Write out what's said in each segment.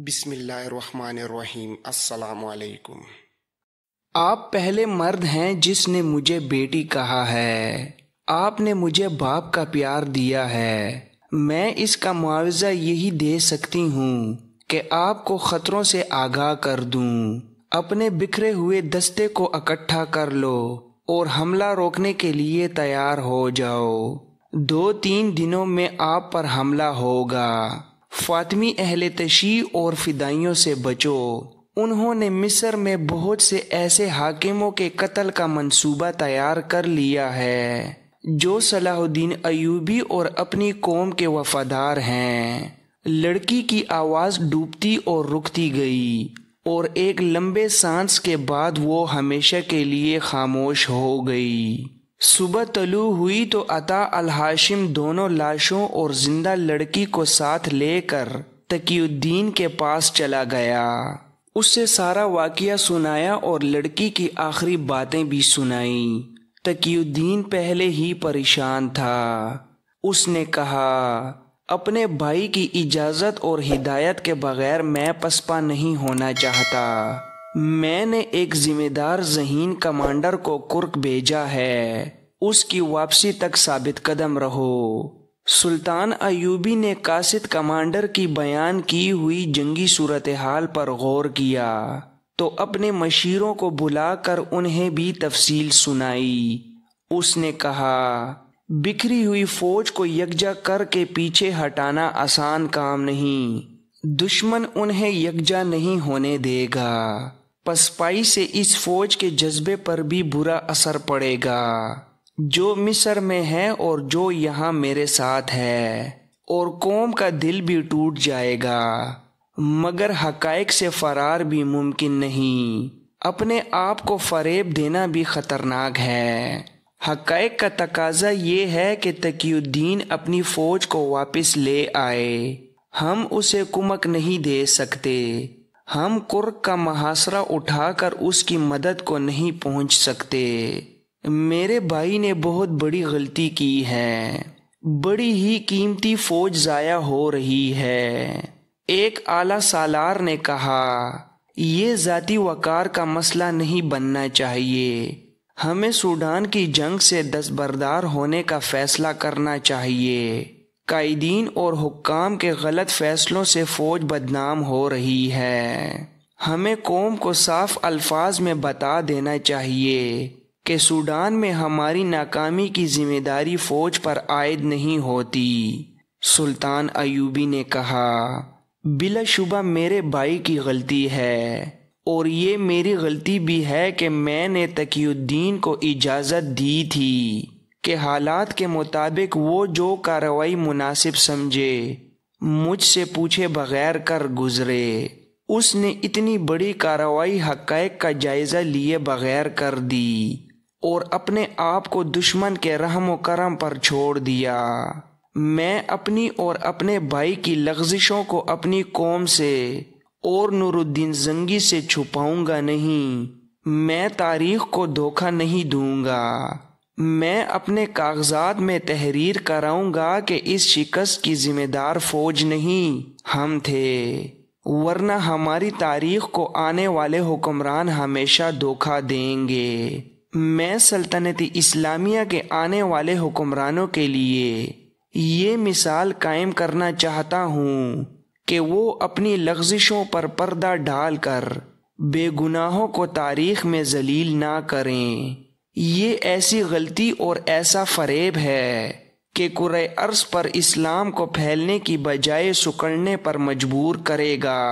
بسم اللہ الرحمن الرحیم۔ السلام علیکم۔ آپ پہلے مرد ہیں جس نے مجھے بیٹی کہا ہے۔ آپ نے مجھے باپ کا پیار دیا ہے۔ میں اس کا معاوضہ یہی دے سکتی ہوں کہ آپ کو خطروں سے آگاہ کر دوں۔ اپنے بکھرے ہوئے دستے کو اکٹھا کر لو اور حملہ روکنے کے لیے تیار ہو جاؤ۔ 2-3 دنوں میں آپ پر حملہ ہوگا۔ فاطمی اہل تشیع اور فدائیوں سے بچو۔ انہوں نے مصر میں بہت سے ایسے حاکموں کے قتل کا منصوبہ تیار کر لیا ہے جو صلاح الدین ایوبی اور اپنی قوم کے وفادار ہیں۔ لڑکی کی آواز ڈوبتی اور رکتی گئی اور ایک لمبے سانس کے بعد وہ ہمیشہ کے لیے خاموش ہو گئی۔ صبح طلوع ہوئی تو عطا الہاشم دونوں لاشوں اور زندہ لڑکی کو ساتھ لے کر تقی الدین کے پاس چلا گیا۔ اس سے سارا واقعہ سنایا اور لڑکی کی آخری باتیں بھی سنائیں۔ تقی الدین پہلے ہی پریشان تھا۔ اس نے کہا، اپنے بھائی کی اجازت اور ہدایت کے بغیر میں پسپا نہیں ہونا چاہتا۔ میں نے ایک ذمہ دار ذہین کمانڈر کو کرک بھیجا ہے۔ اس کی واپسی تک ثابت قدم رہو۔ سلطان ایوبی نے قاصد کمانڈر کی بیان کی ہوئی جنگی صورتحال پر غور کیا تو اپنے مشیروں کو بلا کر انہیں بھی تفصیل سنائی۔ اس نے کہا، بکھری ہوئی فوج کو یکجا کر کے پیچھے ہٹانا آسان کام نہیں۔ دشمن انہیں یکجا نہیں ہونے دے گا۔ پسپائی سے اس فوج کے جذبے پر بھی برا اثر پڑے گا جو مصر میں ہے اور جو یہاں میرے ساتھ ہے، اور قوم کا دل بھی ٹوٹ جائے گا۔ مگر حقائق سے فرار بھی ممکن نہیں۔ اپنے آپ کو فریب دینا بھی خطرناک ہے۔ حقائق کا تقاضا یہ ہے کہ تقی الدین اپنی فوج کو واپس لے آئے۔ ہم اسے کمک نہیں دے سکتے۔ ہم کرک کا محاصرہ اٹھا کر اس کی مدد کو نہیں پہنچ سکتے۔ میرے بھائی نے بہت بڑی غلطی کی ہے۔ بڑی ہی قیمتی فوج ضائع ہو رہی ہے۔ ایک اعلیٰ سالار نے کہا، یہ ذاتی وقار کا مسئلہ نہیں بننا چاہیے۔ ہمیں سوڈان کی جنگ سے دستبردار ہونے کا فیصلہ کرنا چاہیے۔ قائدین اور حکام کے غلط فیصلوں سے فوج بدنام ہو رہی ہے۔ ہمیں قوم کو صاف الفاظ میں بتا دینا چاہیے کہ سوڈان میں ہماری ناکامی کی ذمہ داری فوج پر عائد نہیں ہوتی۔ سلطان ایوبی نے کہا، بلا شبہ میرے بھائی کی غلطی ہے، اور یہ میری غلطی بھی ہے کہ میں نے تقی الدین کو اجازت دی تھی کہ حالات کے مطابق وہ جو کارروائی مناسب سمجھے مجھ سے پوچھے بغیر کر گزرے۔ اس نے اتنی بڑی کارروائی حقائق کا جائزہ لیے بغیر کر دی اور اپنے آپ کو دشمن کے رحم و کرم پر چھوڑ دیا۔ میں اپنی اور اپنے بھائی کی لغزشوں کو اپنی قوم سے اور نور الدین زنگی سے چھپاؤں گا نہیں۔ میں تاریخ کو دھوکہ نہیں دوں گا۔ میں اپنے کاغذات میں تحریر کراؤں گا کہ اس شکست کی ذمہ دار فوج نہیں، ہم تھے، ورنہ ہماری تاریخ کو آنے والے حکمران ہمیشہ دھوکہ دیں گے۔ میں سلطنت اسلامیہ کے آنے والے حکمرانوں کے لیے یہ مثال قائم کرنا چاہتا ہوں کہ وہ اپنی لغزشوں پر پردہ ڈال کر بے گناہوں کو تاریخ میں ذلیل نہ کریں۔ یہ ایسی غلطی اور ایسا فریب ہے کہ کرۂ ارض پر اسلام کو پھیلنے کی بجائے سکڑنے پر مجبور کرے گا۔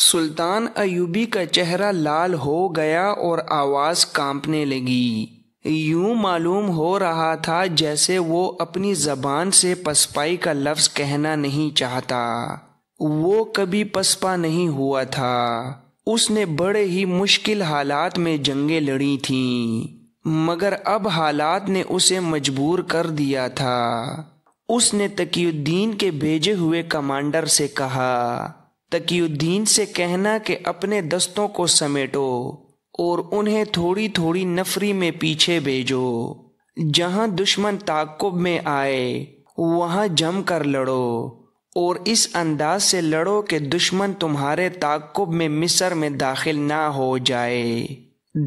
سلطان ایوبی کا چہرہ لال ہو گیا اور آواز کانپنے لگی۔ یوں معلوم ہو رہا تھا جیسے وہ اپنی زبان سے پسپائی کا لفظ کہنا نہیں چاہتا۔ وہ کبھی پسپا نہیں ہوا تھا۔ اس نے بڑے ہی مشکل حالات میں جنگیں لڑی تھیں، مگر اب حالات نے اسے مجبور کر دیا تھا۔ اس نے تقی الدین کے بھیجے ہوئے کمانڈر سے کہا، تقی الدین سے کہنا کہ اپنے دستوں کو سمیٹو اور انہیں تھوڑی تھوڑی نفری میں پیچھے بھیجو۔ جہاں دشمن تعاقب میں آئے وہاں جم کر لڑو اور اس انداز سے لڑو کہ دشمن تمہارے تعاقب میں مصر میں داخل نہ ہو جائے۔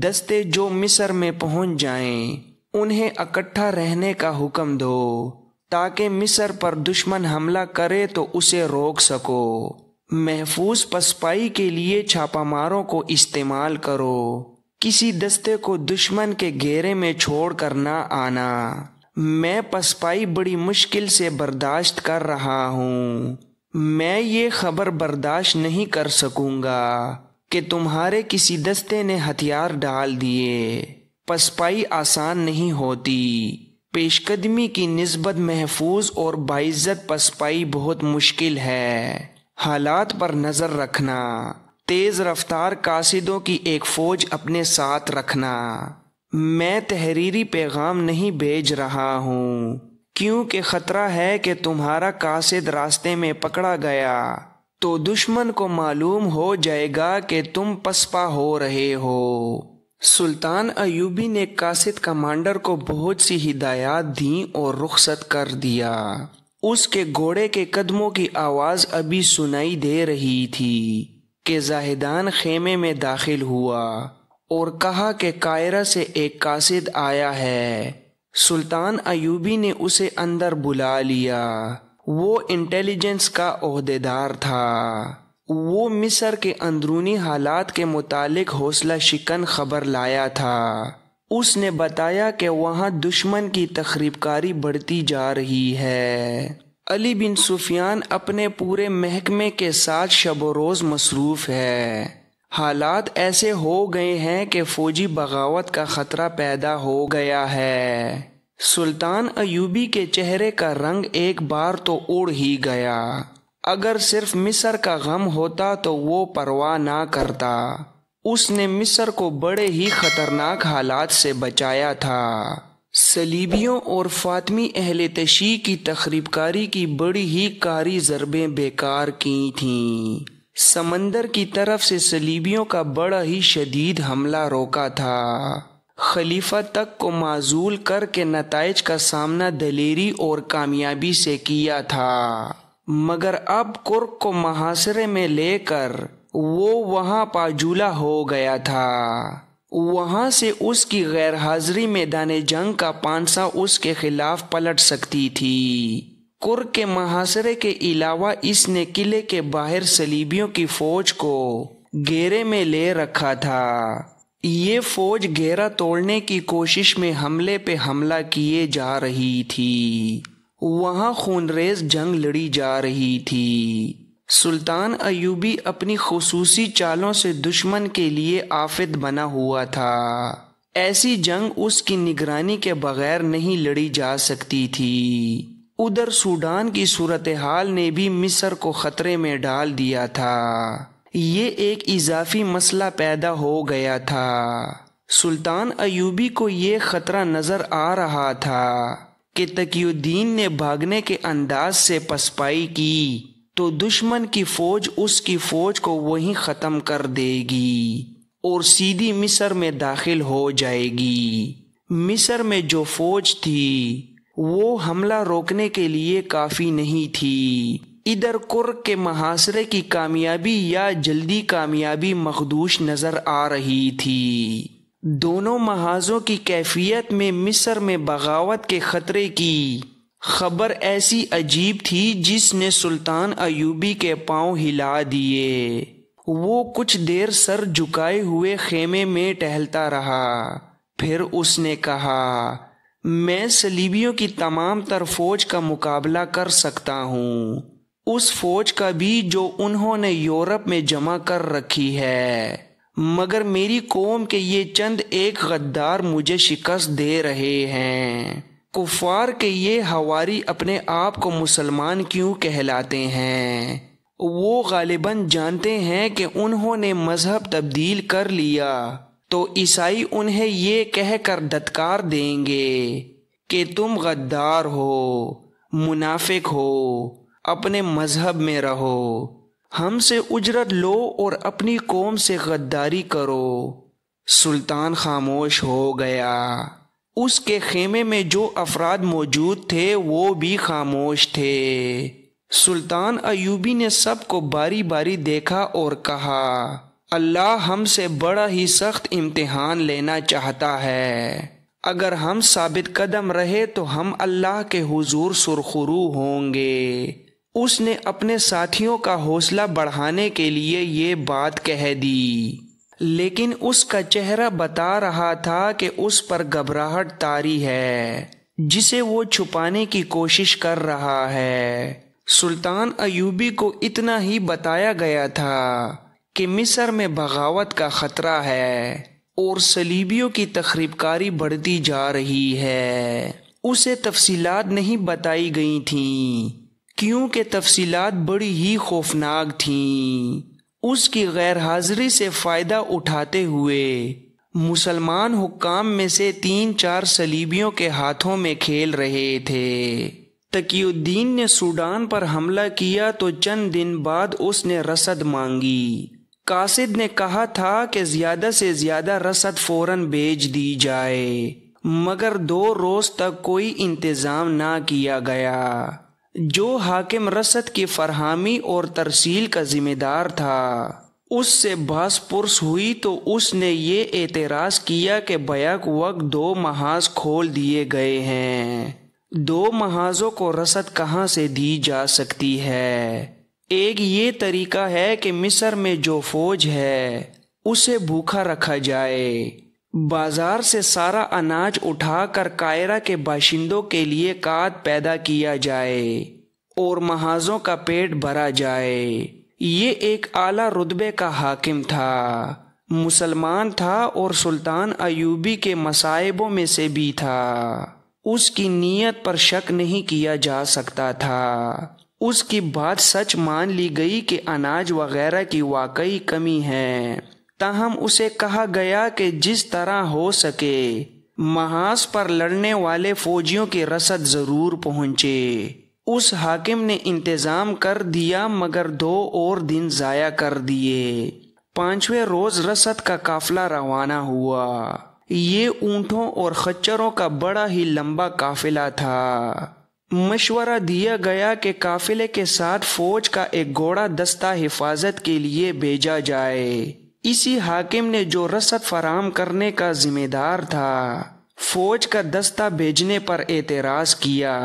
دستے جو مصر میں پہنچ جائیں انہیں اکٹھا رہنے کا حکم دو تاکہ مصر پر دشمن حملہ کرے تو اسے روک سکو۔ محفوظ پسپائی کے لیے چھاپہ ماروں کو استعمال کرو، کسی دستے کو دشمن کے گھیرے میں چھوڑ کر نہ آنا۔ میں پسپائی بڑی مشکل سے برداشت کر رہا ہوں، میں یہ خبر برداشت نہیں کر سکوں گا کہ تمہارے کسی دستے نے ہتھیار ڈال دیے۔ پسپائی آسان نہیں ہوتی، پیش قدمی کی نسبت محفوظ اور باعزت پسپائی بہت مشکل ہے۔ حالات پر نظر رکھنا، تیز رفتار قاصدوں کی ایک فوج اپنے ساتھ رکھنا۔ میں تحریری پیغام نہیں بھیج رہا ہوں کیونکہ خطرہ ہے کہ تمہارا قاصد راستے میں پکڑا گیا تو دشمن کو معلوم ہو جائے گا کہ تم پسپا ہو رہے ہو۔ سلطان ایوبی نے قاصد کمانڈر کو بہت سی ہدایات دیں اور رخصت کر دیا۔ اس کے گھوڑے کے قدموں کی آواز ابھی سنائی دے رہی تھی کہ زاہدان خیمے میں داخل ہوا اور کہا کہ قاہرہ سے ایک قاصد آیا ہے۔ سلطان ایوبی نے اسے اندر بلا لیا۔ وہ انٹیلیجنس کا عہدیدار تھا۔ وہ مصر کے اندرونی حالات کے متعلق حوصلہ شکن خبر لایا تھا۔ اس نے بتایا کہ وہاں دشمن کی تخریب کاری بڑھتی جا رہی ہے۔ علی بن سفیان اپنے پورے محکمے کے ساتھ شب و روز مصروف ہے۔ حالات ایسے ہو گئے ہیں کہ فوجی بغاوت کا خطرہ پیدا ہو گیا ہے۔ سلطان ایوبی کے چہرے کا رنگ ایک بار تو اڑ ہی گیا۔ اگر صرف مصر کا غم ہوتا تو وہ پرواہ نہ کرتا۔ اس نے مصر کو بڑے ہی خطرناک حالات سے بچایا تھا۔ صلیبیوں اور فاطمی اہل تشیع کی تخریب کاری کی بڑی ہی کاری ضربیں بیکار کی تھیں۔ سمندر کی طرف سے صلیبیوں کا بڑا ہی شدید حملہ روکا تھا۔ خلیفہ تک کو معزول کر کے نتائج کا سامنا دلیری اور کامیابی سے کیا تھا، مگر اب کرک کو محاصرے میں لے کر وہ وہاں پاجولا ہو گیا تھا۔ وہاں سے اس کی غیر حاضری میدان جنگ کا پانسا اس کے خلاف پلٹ سکتی تھی۔ کرک کے محاصرے کے علاوہ اس نے قلعے کے باہر صلیبیوں کی فوج کو گھیرے میں لے رکھا تھا۔ یہ فوج گھیرا توڑنے کی کوشش میں حملے پہ حملہ کیے جا رہی تھی۔ وہاں خونریز جنگ لڑی جا رہی تھی۔ سلطان ایوبی اپنی خصوصی چالوں سے دشمن کے لیے آفت بنا ہوا تھا۔ ایسی جنگ اس کی نگرانی کے بغیر نہیں لڑی جا سکتی تھی۔ ادھر سوڈان کی صورتحال نے بھی مصر کو خطرے میں ڈال دیا تھا۔ یہ ایک اضافی مسئلہ پیدا ہو گیا تھا۔ سلطان ایوبی کو یہ خطرہ نظر آ رہا تھا کہ تقی الدین نے بھاگنے کے انداز سے پسپائی کی تو دشمن کی فوج اس کی فوج کو وہیں ختم کر دے گی اور سیدھی مصر میں داخل ہو جائے گی۔ مصر میں جو فوج تھی وہ حملہ روکنے کے لیے کافی نہیں تھی۔ ادھر کرک کے محاصرے کی کامیابی یا جلدی کامیابی مخدوش نظر آ رہی تھی۔ دونوں محاذوں کی کیفیت میں مصر میں بغاوت کے خطرے کی خبر ایسی عجیب تھی جس نے سلطان ایوبی کے پاؤں ہلا دیے۔ وہ کچھ دیر سر جھکائے ہوئے خیمے میں ٹہلتا رہا، پھر اس نے کہا، میں صلیبیوں کی تمام تر فوج کا مقابلہ کر سکتا ہوں، اس فوج کا بھی جو انہوں نے یورپ میں جمع کر رکھی ہے، مگر میری قوم کے یہ چند ایک غدار مجھے شکست دے رہے ہیں۔ کفار کے یہ ہواری اپنے آپ کو مسلمان کیوں کہلاتے ہیں؟ وہ غالباً جانتے ہیں کہ انہوں نے مذہب تبدیل کر لیا تو عیسائی انہیں یہ کہہ کر دھتکار دیں گے کہ تم غدار ہو، منافق ہو، اپنے مذہب میں رہو، ہم سے اجرت لو اور اپنی قوم سے غداری کرو۔ سلطان خاموش ہو گیا۔ اس کے خیمے میں جو افراد موجود تھے وہ بھی خاموش تھے۔ سلطان ایوبی نے سب کو باری باری دیکھا اور کہا، اللہ ہم سے بڑا ہی سخت امتحان لینا چاہتا ہے۔ اگر ہم ثابت قدم رہے تو ہم اللہ کے حضور سرخرو ہوں گے۔ اس نے اپنے ساتھیوں کا حوصلہ بڑھانے کے لیے یہ بات کہہ دی، لیکن اس کا چہرہ بتا رہا تھا کہ اس پر گھبراہٹ طاری ہے جسے وہ چھپانے کی کوشش کر رہا ہے۔ سلطان ایوبی کو اتنا ہی بتایا گیا تھا کہ مصر میں بغاوت کا خطرہ ہے اور صلیبیوں کی تخریب کاری بڑھتی جا رہی ہے۔ اسے تفصیلات نہیں بتائی گئی تھیں کیونکہ تفصیلات بڑی ہی خوفناک تھیں۔ اس کی غیر حاضری سے فائدہ اٹھاتے ہوئے مسلمان حکام میں سے 3-4 صلیبیوں کے ہاتھوں میں کھیل رہے تھے۔ تقی الدین نے سوڈان پر حملہ کیا تو چند دن بعد اس نے رسد مانگی۔ قاصد نے کہا تھا کہ زیادہ سے زیادہ رسد فوراً بھیج دی جائے، مگر 2 روز تک کوئی انتظام نہ کیا گیا۔ جو حاکم رسد کی فراہمی اور ترسیل کا ذمہ دار تھا اس سے باس پرس ہوئی تو اس نے یہ اعتراض کیا کہ بیک وقت 2 محاذ کھول دیے گئے ہیں۔ 2 محاذوں کو رسد کہاں سے دی جا سکتی ہے؟ ایک یہ طریقہ ہے کہ مصر میں جو فوج ہے اسے بھوکا رکھا جائے، بازار سے سارا اناج اٹھا کر قاہرہ کے باشندوں کے لیے قحط پیدا کیا جائے اور محاذوں کا پیٹ بھرا جائے۔ یہ ایک اعلیٰ رتبے کا حاکم تھا، مسلمان تھا اور سلطان ایوبی کے مصائبوں میں سے بھی تھا۔ اس کی نیت پر شک نہیں کیا جا سکتا تھا۔ اس کی بات سچ مان لی گئی کہ اناج وغیرہ کی واقعی کمی ہے، تاہم اسے کہا گیا کہ جس طرح ہو سکے محاذ پر لڑنے والے فوجیوں کی رسد ضرور پہنچے۔ اس حاکم نے انتظام کر دیا مگر 2 اور دن ضائع کر دیے۔ 5ویں روز رسد کا قافلہ روانہ ہوا۔ یہ اونٹوں اور خچروں کا بڑا ہی لمبا قافلہ تھا۔ مشورہ دیا گیا کہ قافلے کے ساتھ فوج کا ایک گھوڑا دستہ حفاظت کے لیے بھیجا جائے۔ اسی حاکم نے جو رسد فراہم کرنے کا ذمہ دار تھا فوج کا دستہ بھیجنے پر اعتراض کیا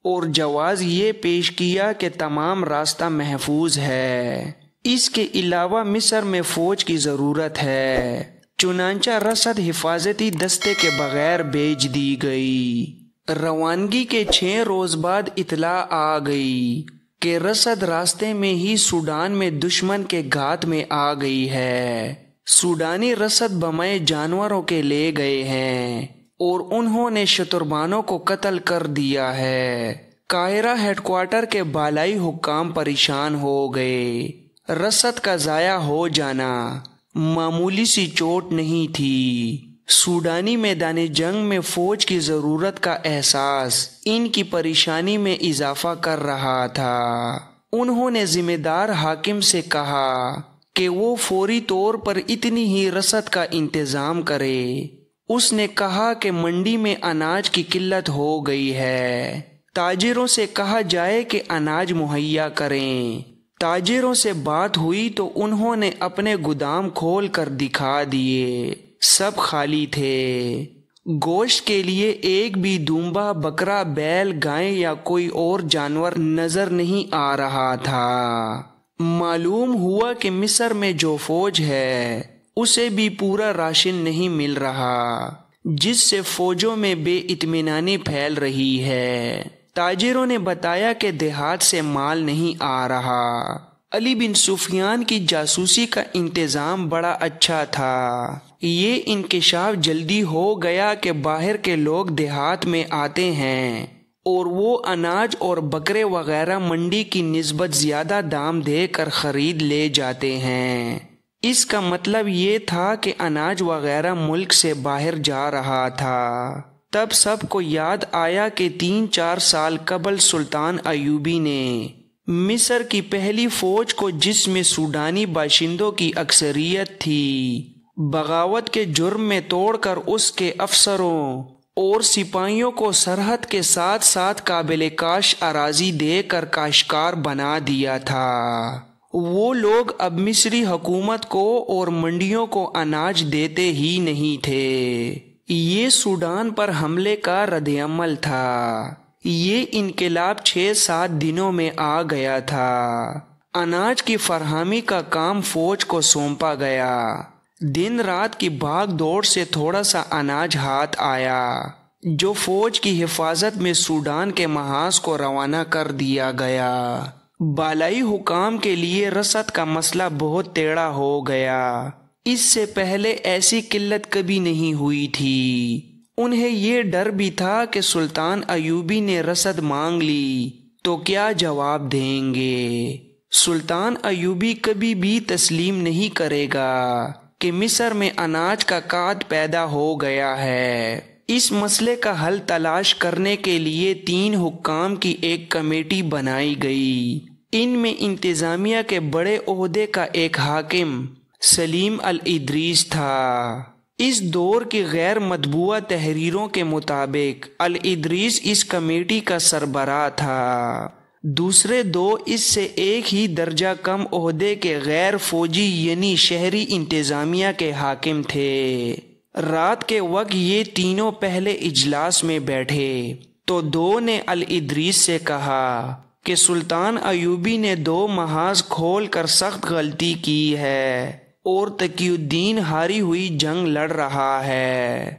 اور جواز یہ پیش کیا کہ تمام راستہ محفوظ ہے، اس کے علاوہ مصر میں فوج کی ضرورت ہے۔ چنانچہ رسد حفاظتی دستے کے بغیر بھیج دی گئی۔ روانگی کے 6 روز بعد اطلاع آ گئی کہ رسد راستے میں ہی سوڈان میں دشمن کے گھات میں آ گئی ہے۔ سوڈانی رسد بمائے جانوروں کے لے گئے ہیں اور انہوں نے شتربانوں کو قتل کر دیا ہے۔ قاہرہ ہیڈ کوارٹر کے بالائی حکام پریشان ہو گئے۔ رسد کا ضائع ہو جانا معمولی سی چوٹ نہیں تھی۔ سوڈانی میدان جنگ میں فوج کی ضرورت کا احساس ان کی پریشانی میں اضافہ کر رہا تھا۔ انہوں نے ذمہ دار حاکم سے کہا کہ وہ فوری طور پر اتنی ہی رسد کا انتظام کرے۔ اس نے کہا کہ منڈی میں اناج کی قلت ہو گئی ہے، تاجروں سے کہا جائے کہ اناج مہیا کریں۔ تاجروں سے بات ہوئی تو انہوں نے اپنے گودام کھول کر دکھا دیے، سب خالی تھے۔ گوشت کے لیے ایک بھی دمبا، بکرا، بیل، گائے یا کوئی اور جانور نظر نہیں آ رہا تھا۔ معلوم ہوا کہ مصر میں جو فوج ہے اسے بھی پورا راشن نہیں مل رہا، جس سے فوجوں میں بے اطمینانی پھیل رہی ہے۔ تاجروں نے بتایا کہ دیہات سے مال نہیں آ رہا۔ علی بن سفیان کی جاسوسی کا انتظام بڑا اچھا تھا۔ یہ انکشاف جلدی ہو گیا کہ باہر کے لوگ دیہات میں آتے ہیں اور وہ اناج اور بکرے وغیرہ منڈی کی نسبت زیادہ دام دے کر خرید لے جاتے ہیں۔ اس کا مطلب یہ تھا کہ اناج وغیرہ ملک سے باہر جا رہا تھا۔ تب سب کو یاد آیا کہ 3-4 سال قبل سلطان ایوبی نے مصر کی پہلی فوج کو، جس میں سوڈانی باشندوں کی اکثریت تھی، بغاوت کے جرم میں توڑ کر اس کے افسروں اور سپاہیوں کو سرحد کے ساتھ ساتھ قابل کاش اراضی دے کر کاشتکار بنا دیا تھا۔ وہ لوگ اب مصری حکومت کو اور منڈیوں کو اناج دیتے ہی نہیں تھے۔ یہ سوڈان پر حملے کا رد عمل تھا۔ یہ انقلاب 6-7 دنوں میں آ گیا تھا۔ اناج کی فراہمی کا کام فوج کو سونپا گیا۔ دن رات کی بھاگ دوڑ سے تھوڑا سا اناج ہاتھ آیا جو فوج کی حفاظت میں سوڈان کے محاذ کو روانہ کر دیا گیا۔ بالائی حکام کے لیے رسد کا مسئلہ بہت ٹیڑھا ہو گیا۔ اس سے پہلے ایسی قلت کبھی نہیں ہوئی تھی۔ انہیں یہ ڈر بھی تھا کہ سلطان ایوبی نے رسد مانگ لی تو کیا جواب دیں گے۔ سلطان ایوبی کبھی بھی تسلیم نہیں کرے گا کہ مصر میں اناج کا قحط پیدا ہو گیا ہے۔ اس مسئلے کا حل تلاش کرنے کے لیے 3 حکام کی ایک کمیٹی بنائی گئی۔ ان میں انتظامیہ کے بڑے عہدے کا ایک حاکم سلیم الادریس تھا۔ اس دور کی غیر مطبوعہ تحریروں کے مطابق الادریس اس کمیٹی کا سربراہ تھا۔ دوسرے 2 اس سے ایک ہی درجہ کم عہدے کے غیر فوجی یعنی شہری انتظامیہ کے حاکم تھے۔ رات کے وقت یہ تینوں پہلے اجلاس میں بیٹھے تو 2 نے الادریس سے کہا کہ سلطان ایوبی نے 2 محاذ کھول کر سخت غلطی کی ہے اور تقی الدین ہاری ہوئی جنگ لڑ رہا ہے۔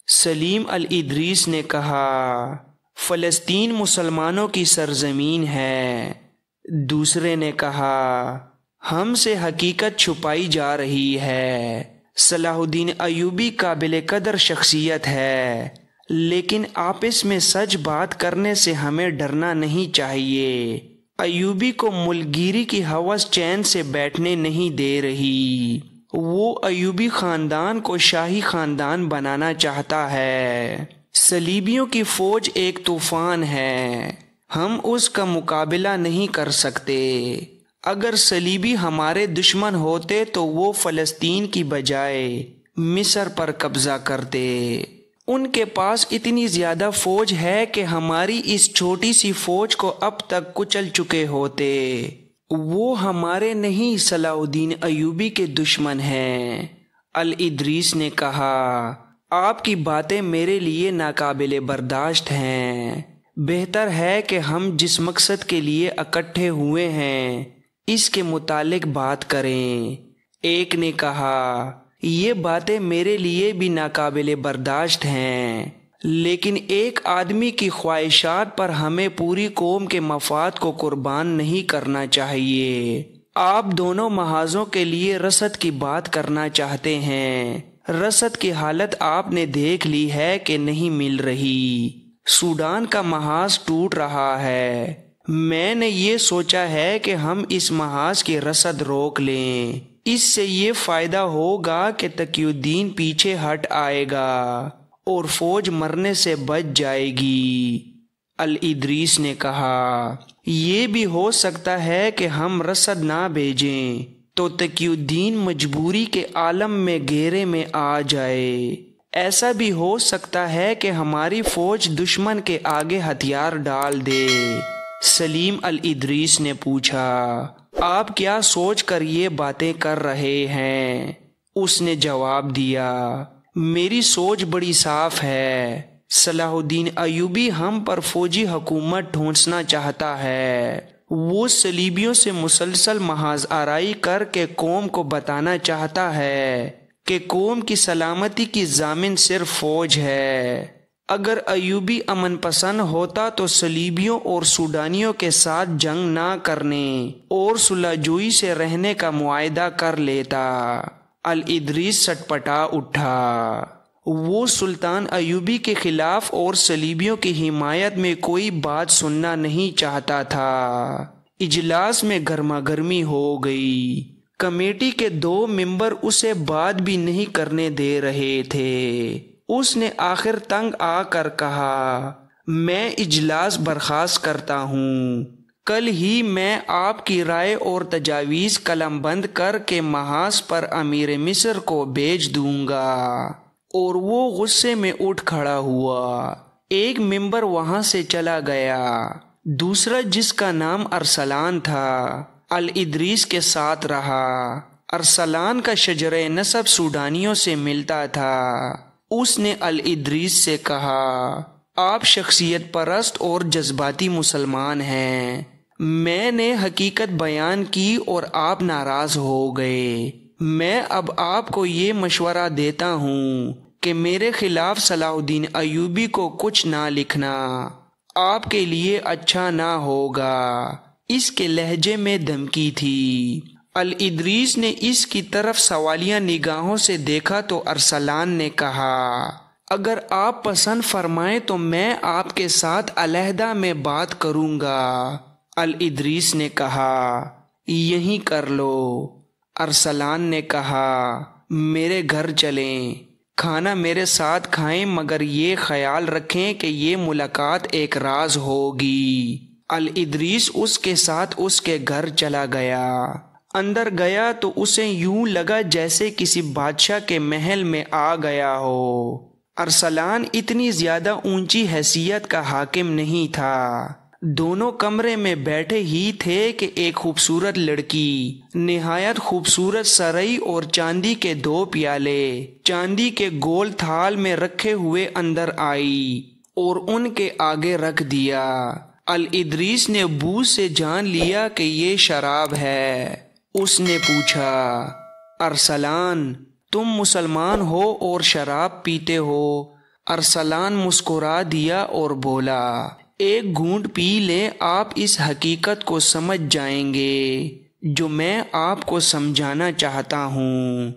سلیم الادریس نے کہا فلسطین مسلمانوں کی سرزمین ہے۔ دوسرے نے کہا ہم سے حقیقت چھپائی جا رہی ہے۔ صلاح الدین ایوبی قابل قدر شخصیت ہے لیکن آپس میں سچ بات کرنے سے ہمیں ڈرنا نہیں چاہیے۔ ایوبی کو ملک گیری کی ہوس چین سے بیٹھنے نہیں دے رہی۔ وہ ایوبی خاندان کو شاہی خاندان بنانا چاہتا ہے۔ صلیبیوں کی فوج ایک طوفان ہے، ہم اس کا مقابلہ نہیں کر سکتے۔ اگر صلیبی ہمارے دشمن ہوتے تو وہ فلسطین کی بجائے مصر پر قبضہ کرتے۔ ان کے پاس اتنی زیادہ فوج ہے کہ ہماری اس چھوٹی سی فوج کو اب تک کچل چکے ہوتے۔ وہ ہمارے نہیں صلاح الدین ایوبی کے دشمن ہیں۔ الادریس نے کہا آپ کی باتیں میرے لیے ناقابل برداشت ہیں۔ بہتر ہے کہ ہم جس مقصد کے لیے اکٹھے ہوئے ہیں اس کے متعلق بات کریں۔ ایک نے کہا یہ باتیں میرے لیے بھی ناقابل برداشت ہیں لیکن ایک آدمی کی خواہشات پر ہمیں پوری قوم کے مفاد کو قربان نہیں کرنا چاہیے۔ آپ دونوں محاذوں کے لیے رسد کی بات کرنا چاہتے ہیں۔ رسد کی حالت آپ نے دیکھ لی ہے کہ نہیں مل رہی۔ سوڈان کا محاذ ٹوٹ رہا ہے۔ میں نے یہ سوچا ہے کہ ہم اس محاذ کی رسد روک لیں۔ اس سے یہ فائدہ ہوگا کہ تقی الدین پیچھے ہٹ آئے گا اور فوج مرنے سے بچ جائے گی۔ الادریس نے کہا یہ بھی ہو سکتا ہے کہ ہم رسد نہ بھیجیں تو تقی الدین مجبوری کے عالم میں گھیرے میں آ جائے۔ ایسا بھی ہو سکتا ہے کہ ہماری فوج دشمن کے آگے ہتھیار ڈال دے۔ سلیم الادریس نے پوچھا آپ کیا سوچ کر یہ باتیں کر رہے ہیں؟ اس نے جواب دیا میری سوچ بڑی صاف ہے۔ صلاح الدین ایوبی ہم پر فوجی حکومت ٹھونسنا چاہتا ہے۔ وہ صلیبیوں سے مسلسل محاذ آرائی کر کے قوم کو بتانا چاہتا ہے کہ قوم کی سلامتی کی ضامن صرف فوج ہے۔ اگر ایوبی امن پسند ہوتا تو صلیبیوں اور سوڈانیوں کے ساتھ جنگ نہ کرنے اور صلح جوئی سے رہنے کا معاہدہ کر لیتا۔ الادریس سٹپٹا اٹھا۔ وہ سلطان ایوبی کے خلاف اور صلیبیوں کی حمایت میں کوئی بات سننا نہیں چاہتا تھا۔ اجلاس میں گرما گرمی ہو گئی۔ کمیٹی کے 2 ممبر اسے بات بھی نہیں کرنے دے رہے تھے۔ اس نے آخر تنگ آ کر کہا میں اجلاس برخاست کرتا ہوں۔ کل ہی میں آپ کی رائے اور تجاویز قلم بند کر کے محاذ پر امیر مصر کو بھیج دوں گا اور وہ غصے میں اٹھ کھڑا ہوا۔ ایک ممبر وہاں سے چلا گیا، دوسرا جس کا نام ارسلان تھا الادریس کے ساتھ رہا۔ ارسلان کا شجرہ نسب سوڈانیوں سے ملتا تھا۔ اس نے الادریس سے کہا، آپ شخصیت پرست اور جذباتی مسلمان ہیں، میں نے حقیقت بیان کی اور آپ ناراض ہو گئے۔ میں اب آپ کو یہ مشورہ دیتا ہوں کہ میرے خلاف صلاح الدین ایوبی کو کچھ نہ لکھنا، آپ کے لیے اچھا نہ ہوگا۔ اس کے لہجے میں دھمکی تھی۔ الادریس نے اس کی طرف سوالیہ نگاہوں سے دیکھا تو ارسلان نے کہا، اگر آپ پسند فرمائیں تو میں آپ کے ساتھ علیحدہ میں بات کروں گا۔ الادریس نے کہا، یہیں کر لو۔ ارسلان نے کہا، میرے گھر چلیں، کھانا میرے ساتھ کھائیں، مگر یہ خیال رکھیں کہ یہ ملاقات ایک راز ہوگی۔ الادریس اس کے ساتھ اس کے گھر چلا گیا۔ اندر گیا تو اسے یوں لگا جیسے کسی بادشاہ کے محل میں آ گیا ہو۔ ارسلان اتنی زیادہ اونچی حیثیت کا حاکم نہیں تھا۔ دونوں کمرے میں بیٹھے ہی تھے کہ ایک خوبصورت لڑکی نہایت خوبصورت سرئی اور چاندی کے 2 پیالے چاندی کے گول تھال میں رکھے ہوئے اندر آئی اور ان کے آگے رکھ دیا۔ الادریس نے بو سے جان لیا کہ یہ شراب ہے۔ اس نے پوچھا، ارسلان تم مسلمان ہو اور شراب پیتے ہو؟ ارسلان مسکرا دیا اور بولا، ایک گھونٹ پی لیں، آپ اس حقیقت کو سمجھ جائیں گے جو میں آپ کو سمجھانا چاہتا ہوں۔